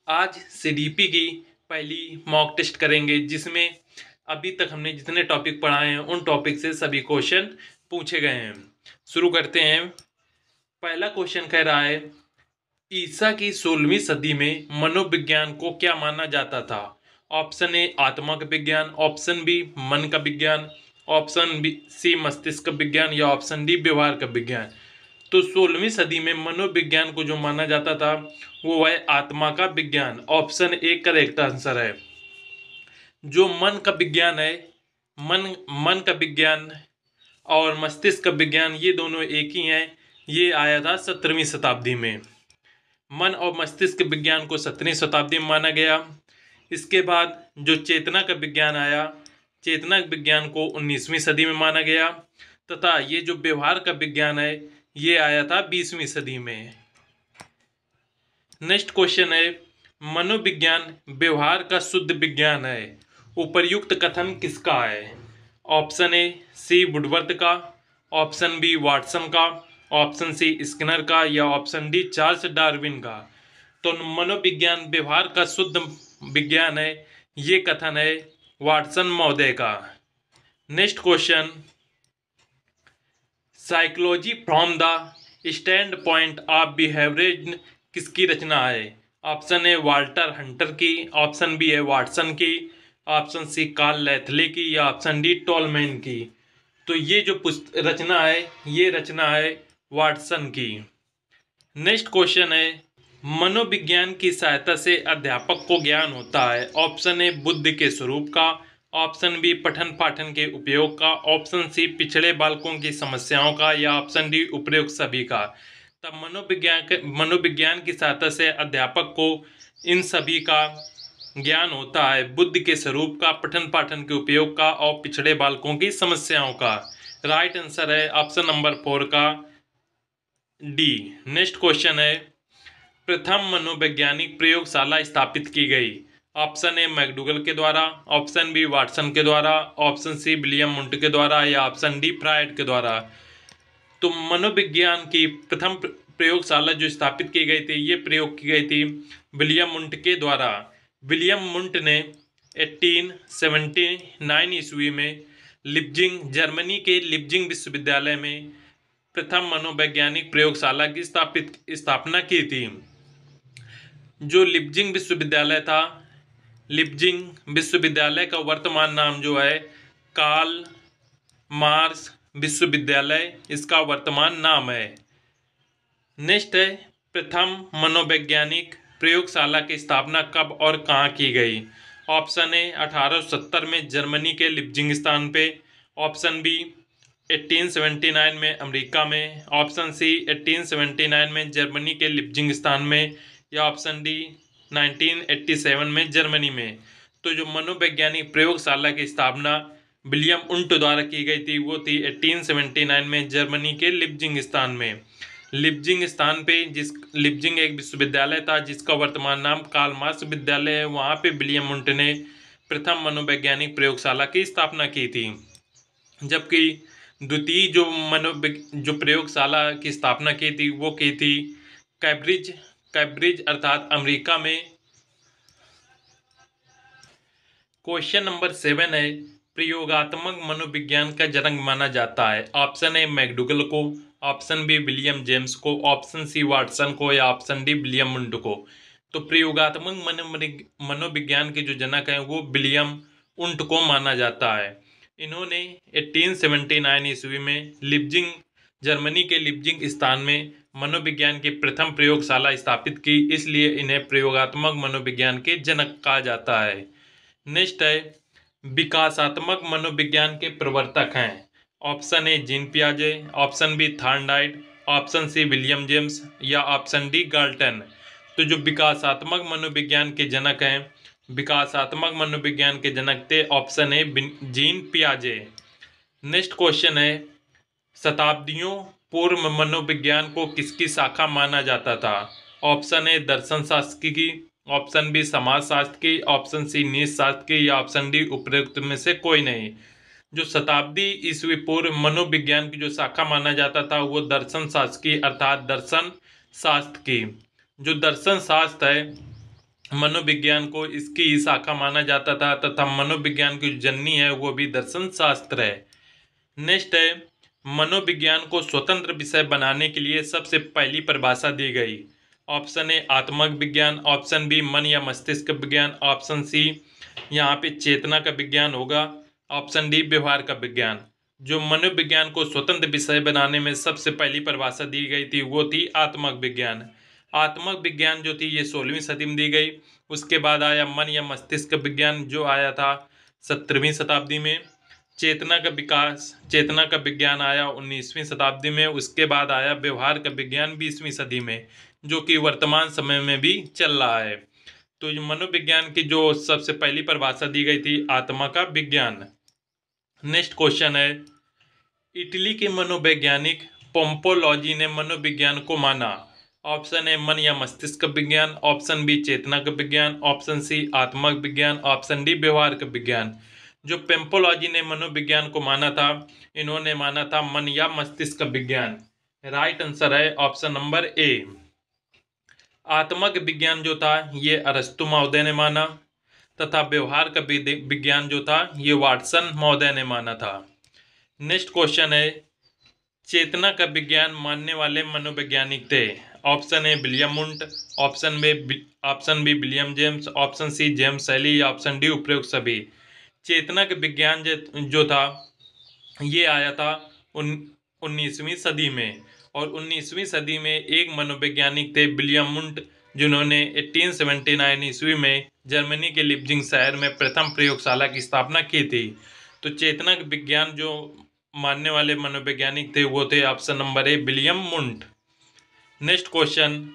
आज सीडीपी की पहली मॉक टेस्ट करेंगे, जिसमें अभी तक हमने जितने टॉपिक पढ़ाए हैं उन टॉपिक से सभी क्वेश्चन पूछे गए हैं। शुरू करते हैं। पहला क्वेश्चन कह रहा है, ईसा की 16वीं सदी में मनोविज्ञान को क्या माना जाता था? ऑप्शन ए आत्मा का विज्ञान, ऑप्शन बी मन का विज्ञान, ऑप्शन बी सी मस्तिष्क का विज्ञान या ऑप्शन डी व्यवहार का विज्ञान। तो 16वीं सदी में मनोविज्ञान को जो माना जाता था वो है आत्मा का विज्ञान। ऑप्शन ए करेक्ट आंसर है। जो मन का विज्ञान है, मन का विज्ञान और मस्तिष्क का विज्ञान ये दोनों एक ही हैं। ये आया था 17वीं शताब्दी में। मन और मस्तिष्क विज्ञान को 17वीं शताब्दी में माना गया। इसके बाद जो चेतना का विज्ञान आया, चेतना विज्ञान को 19वीं सदी में माना गया, तथा ये जो व्यवहार का विज्ञान है ये आया था 20वीं सदी में। नेक्स्ट क्वेश्चन है, मनोविज्ञान व्यवहार का शुद्ध विज्ञान है। उपर्युक्त कथन किसका है? ऑप्शन ए सी वुडवर्थ का, ऑप्शन बी वाटसन का, ऑप्शन सी स्किनर का या ऑप्शन डी चार्ल्स डार्विन का। तो मनोविज्ञान व्यवहार का शुद्ध विज्ञान है, ये कथन है वाटसन महोदय का। Next question, psychology from the stand point of behaviour किसकी रचना है? ऑप्शन ए वाल्टर हंटर की, ऑप्शन बी है वाटसन की, ऑप्शन सी कार्ल लैथले की या ऑप्शन डी टॉलमैन की। तो ये जो रचना है ये रचना है वाटसन की। नेक्स्ट क्वेश्चन है, मनोविज्ञान की सहायता से अध्यापक को ज्ञान होता है। ऑप्शन ए बुद्धि के स्वरूप का, ऑप्शन बी पठन पाठन के उपयोग का, ऑप्शन सी पिछड़े बालकों की समस्याओं का या ऑप्शन डी उपयुक्त सभी का। तब मनोविज्ञान की सहायता से अध्यापक को इन सभी का ज्ञान होता है, बुद्धि के स्वरूप का, पठन पाठन के उपयोग का और पिछड़े बालकों की समस्याओं का। राइट आंसर है ऑप्शन नंबर 4 का डी। नेक्स्ट क्वेश्चन है, प्रथम मनोवैज्ञानिक प्रयोगशाला स्थापित की गई। ऑप्शन ए मैकडूगल के द्वारा, ऑप्शन बी वाटसन के द्वारा, ऑप्शन सी विलियम मुंट के द्वारा या ऑप्शन डी फ्रायड के द्वारा। तो मनोविज्ञान की प्रथम प्रयोगशाला जो स्थापित की गई थी ये प्रयोग की गई थी विलियम मुंट के द्वारा। विलियम मुंट ने 1879 ईस्वी में लिप्जिंग, जर्मनी के लिप्जिंग विश्वविद्यालय में प्रथम मनोवैज्ञानिक प्रयोगशाला की स्थापना की थी। जो लिप्जिंग विश्वविद्यालय था, लिप्जिंग विश्वविद्यालय का वर्तमान नाम जो है कार्ल मार्स विश्वविद्यालय, इसका वर्तमान नाम है। नेक्स्ट है, प्रथम मनोवैज्ञानिक प्रयोगशाला की स्थापना कब और कहाँ की गई? ऑप्शन ए 1870 में जर्मनी के लिप्जिंग स्थान पे, ऑप्शन बी 1879 में अमेरिका में, ऑप्शन सी 1879 में जर्मनी के लिप्जिंग स्थान में या ऑप्शन डी 1987 में जर्मनी में। तो जो मनोवैज्ञानिक प्रयोगशाला की स्थापना विलियम उंट द्वारा की गई थी वो थी 1879 में जर्मनी के लिप्जिंग स्थान में। लिप्जिंग स्थान पे लिप्जिंग एक विश्वविद्यालय था जिसका वर्तमान नाम कार्ल मार्स विद्यालय है, वहाँ पे विलियम उंट ने प्रथम मनोवैज्ञानिक प्रयोगशाला की स्थापना की थी। जबकि द्वितीय जो प्रयोगशाला की स्थापना की थी वो की थी कैम्ब्रिज अर्थात अमेरिका में। क्वेश्चन नंबर 7 है, प्रयोगात्मक मनोविज्ञान का जनक माना जाता है। ऑप्शन ए मैकडूगल को, ऑप्शन बी विलियम जेम्स को, ऑप्शन सी वाटसन को या ऑप्शन डी विलियम मुंट को। तो प्रयोगात्मक मनोविज्ञान के जो जनक हैं वो विलियम उंट को माना जाता है। इन्होंने 1879 ईस्वी में जर्मनी के लिप्जिंग स्थान में मनोविज्ञान की प्रथम प्रयोगशाला स्थापित की, इसलिए इन्हें प्रयोगात्मक मनोविज्ञान के जनक कहा जाता है। नेक्स्ट है, विकासात्मक मनोविज्ञान के प्रवर्तक हैं। ऑप्शन ए जीन पियाजे, option B Thorndike, option C William James या ऑप्शन डी गाल्टन। तो जो विकासात्मक मनोविज्ञान के जनक हैं, विकासात्मक मनोविज्ञान के जनक थे ऑप्शन ए जीन पियाजे। नेक्स्ट क्वेश्चन है, शताब्दियों पूर्व मनोविज्ञान को किसकी शाखा माना जाता था? ऑप्शन ए दर्शन शास्त्र की, ऑप्शन बी समाज शास्त्र की, ऑप्शन सी नीति शास्त्र की या ऑप्शन डी उपरोक्त में से कोई नहीं। जो शताब्दी ईस्वी पूर्व मनोविज्ञान की जो शाखा माना जाता था वो दर्शन शास्त्र की अर्थात दर्शन शास्त्र की। जो दर्शन शास्त्र है मनोविज्ञान को इसकी ही शाखा माना जाता था तथा मनोविज्ञान की जो जननी है वो भी दर्शन शास्त्र है। नेक्स्ट है, मनोविज्ञान को स्वतंत्र विषय बनाने के लिए सबसे पहली परिभाषा दी गई। ऑप्शन ए आत्मक विज्ञान, ऑप्शन बी मन या मस्तिष्क विज्ञान, ऑप्शन सी यहाँ पे चेतना का विज्ञान होगा, ऑप्शन डी व्यवहार का विज्ञान। जो मनोविज्ञान को स्वतंत्र विषय बनाने में सबसे पहली परिभाषा दी गई थी वो थी आत्मक विज्ञान। आत्मक विज्ञान जो थी ये 16वीं सदी में दी गई। उसके बाद आया मन या मस्तिष्क विज्ञान जो आया था 17वीं शताब्दी में। चेतना का विज्ञान आया 19वीं शताब्दी में। उसके बाद आया व्यवहार का विज्ञान 20वीं सदी में, जो कि वर्तमान समय में भी चल रहा है। तो ये मनोविज्ञान की जो सबसे पहली परिभाषा दी गई थी आत्मा का विज्ञान। नेक्स्ट क्वेश्चन है, इटली के मनोवैज्ञानिक पोम्पोलॉजी ने मनोविज्ञान को माना। ऑप्शन ए मन या मस्तिष्क विज्ञान, ऑप्शन बी चेतना का विज्ञान, ऑप्शन सी आत्मक विज्ञान, ऑप्शन डी व्यवहार का विज्ञान। जो पेम्पोलॉजी ने मनोविज्ञान को माना था, इन्होंने माना था मन या मस्तिष्क विज्ञान। राइट आंसर है ऑप्शन नंबर ए। आत्मक विज्ञान जो था ये अरस्तु महोदय ने माना तथा व्यवहार का विज्ञान जो था ये वाटसन महोदय ने माना था। नेक्स्ट क्वेश्चन है, चेतना का विज्ञान मानने वाले मनोवैज्ञानिक थे। Option A William Wundt, option B William James, option C James Sully या ऑप्शन डी उपरोक्त सभी। चेतना का विज्ञान जो था ये आया था 19वीं सदी में, और 19वीं सदी में एक मनोवैज्ञानिक थे विलियम वुंट, जिन्होंने 1879 ईस्वी में जर्मनी के लिप्जिंग शहर में प्रथम प्रयोगशाला की स्थापना की थी। तो चेतना का विज्ञान जो मानने वाले मनोवैज्ञानिक थे वो थे option number A William Wundt. Next question,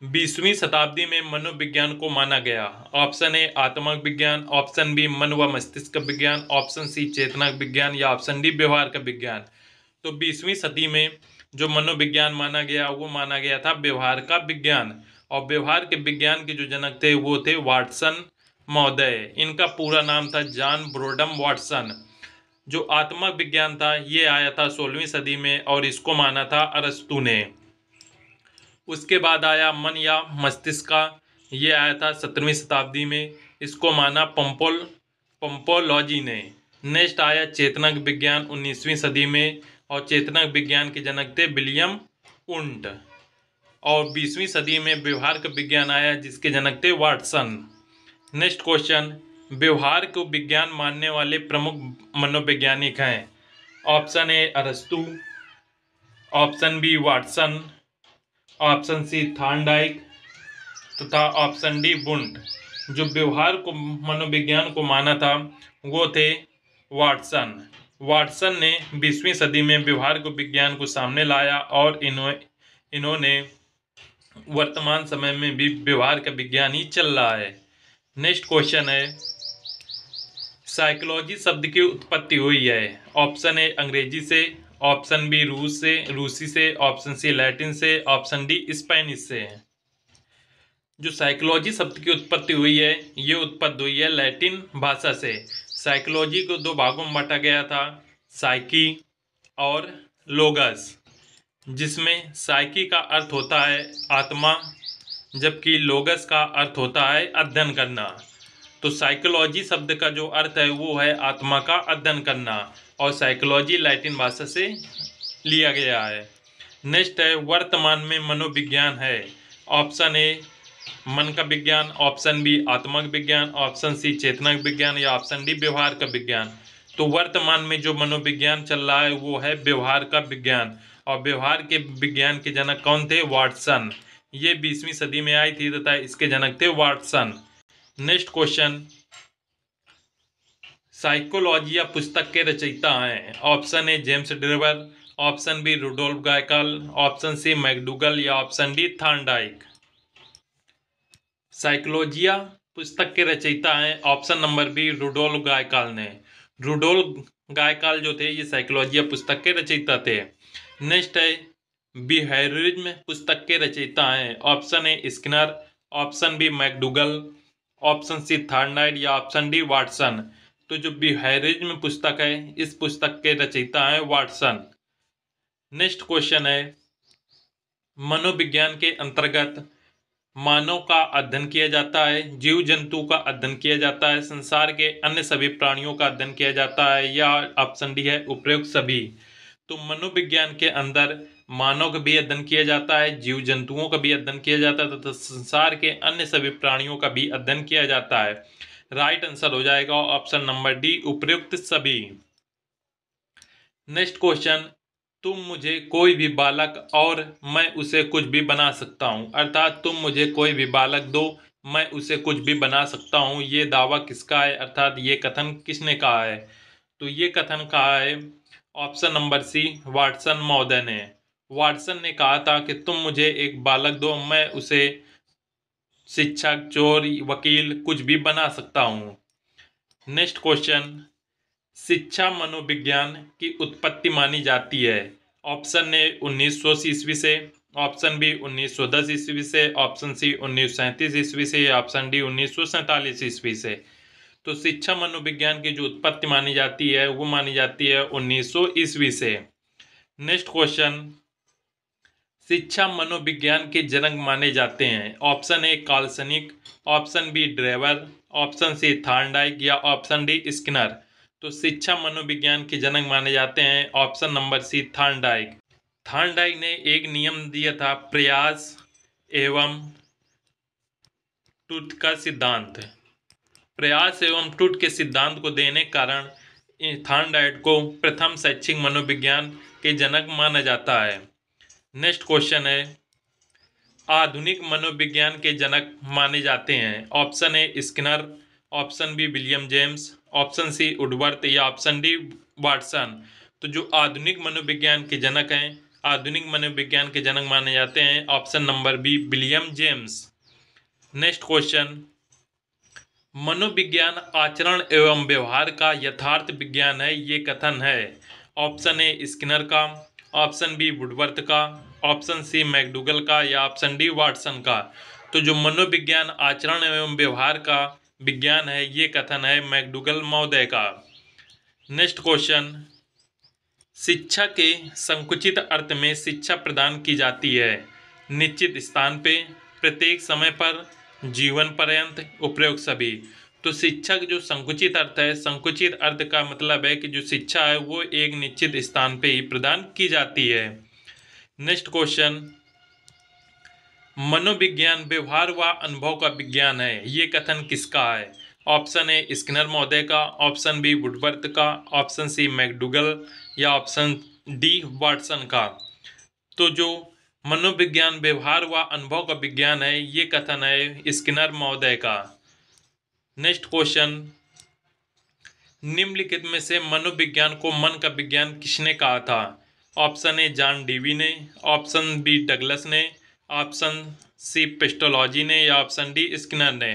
20वीं शताब्दी में मनोविज्ञान को माना गया। ऑप्शन ए आत्मक विज्ञान, ऑप्शन बी मन व मस्तिष्क विज्ञान, ऑप्शन सी चेतना विज्ञान या ऑप्शन डी व्यवहार का विज्ञान। तो 20वीं सदी में जो मनोविज्ञान माना गया वो माना गया था व्यवहार का विज्ञान, और व्यवहार के विज्ञान के जो जनक थे वो थे वाटसन महोदय। इनका पूरा नाम था जॉन ब्रोडम वाटसन। जो आत्मक विज्ञान था ये आया था 16वीं सदी में, और इसको माना था अरस्तु ने। उसके बाद आया मन या मस्तिष्क का, ये आया था 17वीं शताब्दी में, इसको माना पोम्पोलॉजी ने। नेक्स्ट आया चेतनक विज्ञान 19वीं सदी में, और चेतनक विज्ञान के जनक थे विलियम वुंट। और 20वीं सदी में व्यवहार का विज्ञान आया जिसके जनक थे वाटसन। नेक्स्ट क्वेश्चन, व्यवहार को विज्ञान मानने वाले प्रमुख मनोवैज्ञानिक हैं। ऑप्शन ए अरस्तु, option B Watson, option C Thorndike तथा ऑप्शन डी वुंट। जो व्यवहार को मनोविज्ञान को माना था वो थे वाटसन। वाटसन ने 20वीं सदी में व्यवहार को विज्ञान को सामने लाया, और इन्होंने वर्तमान समय में भी व्यवहार का विज्ञान ही चल रहा है। नेक्स्ट क्वेश्चन है, साइकोलॉजी शब्द की उत्पत्ति हुई है। ऑप्शन ए अंग्रेजी से, ऑप्शन बी रूसी से, ऑप्शन सी लैटिन से, ऑप्शन डी स्पेनिश से। जो साइकोलॉजी शब्द की उत्पत्ति हुई है ये उत्पत्ति हुई है लैटिन भाषा से। साइकोलॉजी को दो भागों में बांटा गया था, साइकी और लोगस, जिसमें साइकी का अर्थ होता है आत्मा, जबकि लोगस का अर्थ होता है अध्ययन करना। तो साइकोलॉजी शब्द का जो अर्थ है वो है आत्मा का अध्ययन करना, और साइकोलॉजी लैटिन भाषा से लिया गया है। नेक्स्ट है, वर्तमान में मनोविज्ञान है। ऑप्शन ए मन का विज्ञान, ऑप्शन बी आत्मक विज्ञान, ऑप्शन सी चेतनक विज्ञान या ऑप्शन डी व्यवहार का विज्ञान। तो वर्तमान में जो मनोविज्ञान चल रहा है वो है व्यवहार का विज्ञान, और व्यवहार के विज्ञान के जनक कौन थे? वाटसन। ये 20वीं सदी में आई थी तथा इसके जनक थे वाटसन। नेक्स्ट क्वेश्चन, साइकोलॉजी या पुस्तक के रचयिता हैं। Option A James Drever, option B Rudolf Goeckel, option C McDougall या ऑप्शन डी थॉर्नडाइक। साइकोलॉजिया पुस्तक के रचयिता हैं option number B Rudolf Goeckel ने। रुडोल्फ गायकल जो थे ये साइकोलॉजिया पुस्तक के रचयिता थे। नेक्स्ट है, बिहेवियरिज्म पुस्तक के रचयिता हैं। Option A Skinner, option B McDougall, option C Thorndike या ऑप्शन डी वाटसन। तो जो बिहेवियरिज्म पुस्तक है इस पुस्तक के रचयिता हैं वाटसन। नेक्स्ट क्वेश्चन है, मनोविज्ञान के अंतर्गत मानव का अध्ययन किया जाता है, जीव जंतु का अध्ययन किया जाता है, संसार के अन्य सभी प्राणियों का अध्ययन किया जाता है, या ऑप्शन डी है उपयुक्त सभी। तो मनोविज्ञान के अंदर मानव का भी अध्ययन किया जाता है, जीव जंतुओं का भी अध्ययन किया जाता है तथा संसार के अन्य सभी प्राणियों का भी अध्ययन किया जाता है। राइट आंसर हो जाएगा ऑप्शन नंबर डी, उपयुक्त सभी। नेक्स्ट क्वेश्चन, तुम मुझे कोई भी बालक और मैं उसे कुछ भी बना सकता हूँ, अर्थात तुम मुझे कोई भी बालक दो, मैं उसे कुछ भी बना सकता हूँ, ये दावा किसका है, अर्थात ये कथन किसने कहा है? तो ये कथन कहा है ऑप्शन नंबर सी, वाटसन महोदय ने। वाटसन ने कहा था कि तुम मुझे एक बालक दो, मैं उसे शिक्षक, चोर, वकील कुछ भी बना सकता हूँ। नेक्स्ट क्वेश्चन, शिक्षा मनोविज्ञान की उत्पत्ति मानी जाती है। ऑप्शन ए 1900 ईस्वी से, ऑप्शन बी 1910 ईस्वी से, ऑप्शन सी 1937 ईस्वी से, या ऑप्शन डी 1947 ईस्वी से। तो शिक्षा मनोविज्ञान की जो उत्पत्ति मानी जाती है वो मानी जाती है 1900 ईस्वी से। नेक्स्ट क्वेश्चन, शिक्षा मनोविज्ञान के जनक माने जाते हैं। Option A Kolesnik, option B Drever, option C Thorndike, या ऑप्शन डी स्किनर। तो शिक्षा मनोविज्ञान के जनक माने जाते हैं option number C, Thorndike. Thorndike ने एक नियम दिया था, प्रयास एवं त्रुटि का सिद्धांत। प्रयास एवं त्रुटि के सिद्धांत को देने के कारण थार्नडाइक को प्रथम शैक्षिक मनोविज्ञान के जनक माना जाता है। नेक्स्ट क्वेश्चन है, आधुनिक मनोविज्ञान के जनक माने जाते हैं। Option A Skinner, option B William James, option C Woodworth, या ऑप्शन डी वाटसन। तो जो आधुनिक मनोविज्ञान के जनक हैं, आधुनिक मनोविज्ञान के जनक माने जाते हैं option number B, William James. Next question, मनोविज्ञान आचरण एवं व्यवहार का यथार्थ विज्ञान है, ये कथन है। ऑप्शन ए स्किनर का, ऑप्शन बी वुडवर्थ का, ऑप्शन सी मैकडूगल का, या ऑप्शन डी वाटसन का। तो जो मनोविज्ञान आचरण एवं व्यवहार का विज्ञान है ये कथन है मैकडूगल महोदय का। नेक्स्ट क्वेश्चन, शिक्षा के संकुचित अर्थ में शिक्षा प्रदान की जाती है निश्चित स्थान पे, प्रत्येक समय पर, जीवन पर्यंत, उपयुक्त सभी। तो शिक्षा का जो संकुचित अर्थ है, संकुचित अर्थ का मतलब है कि जो शिक्षा है वो एक निश्चित स्थान पे ही प्रदान की जाती है। नेक्स्ट क्वेश्चन, मनोविज्ञान व्यवहार व अनुभव का विज्ञान है, ये कथन किसका है? ऑप्शन ए स्किनर महोदय का, ऑप्शन बी वुडवर्थ का, ऑप्शन सी मैकडूगल, या ऑप्शन डी वाटसन का। तो जो मनोविज्ञान व्यवहार व अनुभव का विज्ञान है ये कथन है स्किनर महोदय का। नेक्स्ट क्वेश्चन, निम्नलिखित में से मनोविज्ञान को मन का विज्ञान किसने कहा था? ऑप्शन ए जॉन डेवी ने, ऑप्शन बी डगलस ने, ऑप्शन सी पेस्टोलॉजी ने, या ऑप्शन डी स्किनर ने।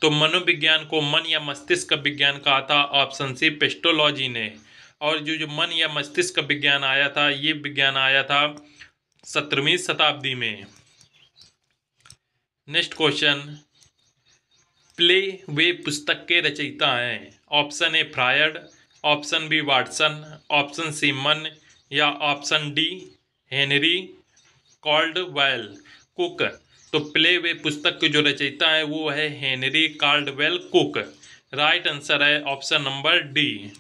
तो मनोविज्ञान को मन या मस्तिष्क का विज्ञान कहा था ऑप्शन सी, पेस्टोलॉजी ने। और जो मन या मस्तिष्क का विज्ञान आया था ये विज्ञान आया था 17वीं शताब्दी में। नेक्स्ट क्वेश्चन, प्ले वे पुस्तक के रचयिता हैं। Option A Freud, option B Watson, option C Mann, या option D Henry Caldwell Cook. तो प्ले वे पुस्तक के जो रचयिता है वो है Henry Caldwell Cook. Right answer है option number D.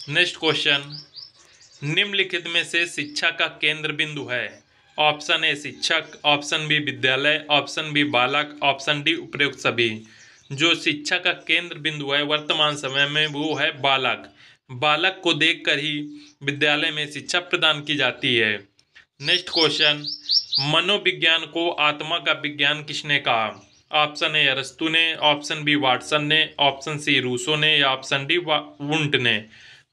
Next question, निम्नलिखित में से शिक्षा का केंद्र बिंदु है। ऑप्शन ए शिक्षक, ऑप्शन बी विद्यालय, ऑप्शन बी बालक, ऑप्शन डी उपयुक्त सभी। जो शिक्षा का केंद्र बिंदु है वर्तमान समय में वो है बालक। बालक को देखकर ही विद्यालय में शिक्षा प्रदान की जाती है। नेक्स्ट क्वेश्चन, मनोविज्ञान को आत्मा का विज्ञान किसने कहा? ऑप्शन ए अरस्तु ने, ऑप्शन बी वाटसन ने, ऑप्शन सी रूसो ने, या ऑप्शन डी वुंट ने।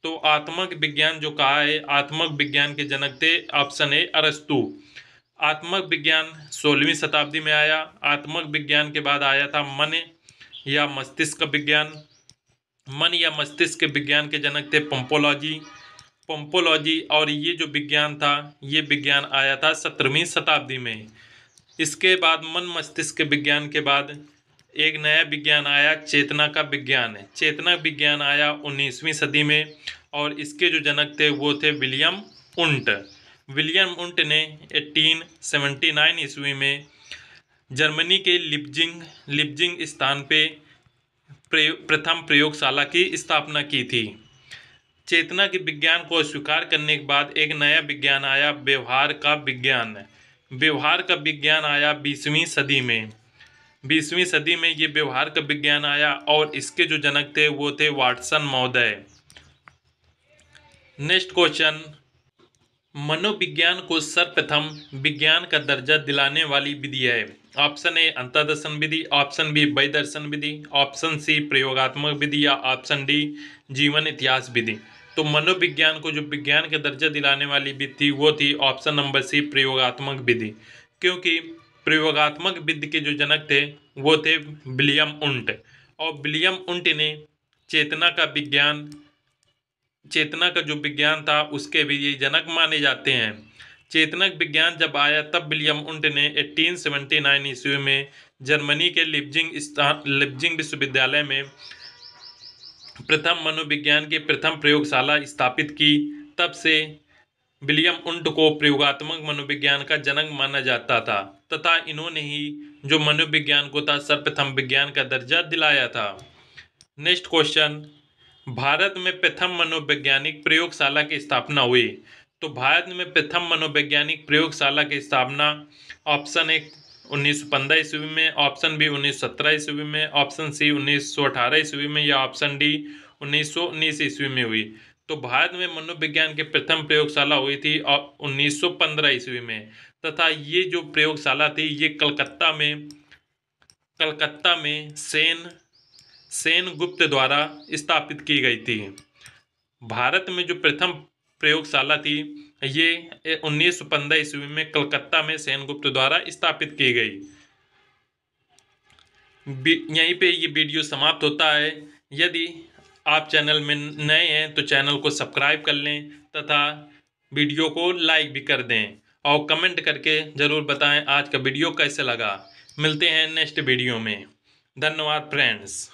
तो आत्मक विज्ञान जो कहा है, आत्मक विज्ञान के जनक थे ऑप्शन ए अरस्तु। आत्मक विज्ञान 16वीं शताब्दी में आया। आत्मक विज्ञान के बाद आया था मन या मस्तिष्क विज्ञान। मन या मस्तिष्क विज्ञान के जनक थे पंपोलॉजी। और ये जो विज्ञान था ये विज्ञान आया था 17वीं शताब्दी में। इसके बाद मन मस्तिष्क विज्ञान के बाद एक नया विज्ञान आया, चेतना का विज्ञान। चेतना विज्ञान आया 19वीं सदी में और इसके जो जनक थे वो थे विलियम वुंट। विलियम वुंट ने 1879 ईस्वी में जर्मनी के लिप्जिंग स्थान पे प्रथम प्रयोगशाला की स्थापना की थी। चेतना के विज्ञान को स्वीकार करने के बाद एक नया विज्ञान आया, व्यवहार का विज्ञान। व्यवहार का विज्ञान आया 20वीं सदी में। 20वीं सदी में ये व्यवहार का विज्ञान आया और इसके जो जनक थे वो थे वाटसन महोदय। नेक्स्ट क्वेश्चन, मनोविज्ञान को सर्वप्रथम विज्ञान का दर्जा दिलाने वाली विधि है। ऑप्शन ए अंतर्दर्शन विधि, ऑप्शन बी वैदर्शन विधि, ऑप्शन सी प्रयोगात्मक विधि या ऑप्शन डी जीवन इतिहास विधि। तो मनोविज्ञान को जो विज्ञान का दर्जा दिलाने वाली विधि थी वो थी ऑप्शन नंबर सी प्रयोगात्मक विधि, क्योंकि प्रयोगात्मक विधि के जो जनक थे वो थे विलियम उंट, और विलियम उंट ने चेतना का जो विज्ञान था उसके भी ये जनक माने जाते हैं। चेतनक विज्ञान जब आया तब विलियम उंट ने 1879 ईस्वी में जर्मनी के लिप्जिंग विश्वविद्यालय में प्रथम मनोविज्ञान की प्रथम प्रयोगशाला स्थापित की। तब से विलियम उंट को प्रयोगात्मक मनोविज्ञान का जनक माना जाता था तथा इन्होंने ही जो मनोविज्ञान को था सर्वप्रथम विज्ञान का दर्जा दिलाया था। नेक्स्ट क्वेश्चन, भारत में प्रथम मनोवैज्ञानिक प्रयोगशाला की स्थापना हुई। तो भारत में प्रथम मनोवैज्ञानिक प्रयोगशाला की स्थापना ऑप्शन ए 1915 ईस्वी में, ऑप्शन बी 1917 ईस्वी में, ऑप्शन सी 1918 ईस्वी में या ऑप्शन डी 1919 ईस्वी में हुई। तो भारत में मनोविज्ञान की प्रथम प्रयोगशाला हुई थी 1915 ईस्वी में, तथा ये जो प्रयोगशाला थी ये कलकत्ता में सेनगुप्त द्वारा स्थापित की गई थी। भारत में जो प्रथम प्रयोगशाला थी ये 1915 ईस्वी में कलकत्ता में सेनगुप्त द्वारा स्थापित की गई। यहीं पे ये वीडियो समाप्त होता है। यदि आप चैनल में नए हैं तो चैनल को सब्सक्राइब कर लें तथा वीडियो को लाइक भी कर दें और कमेंट करके ज़रूर बताएं आज का वीडियो कैसे लगा। मिलते हैं नेक्स्ट वीडियो में। धन्यवाद फ्रेंड्स।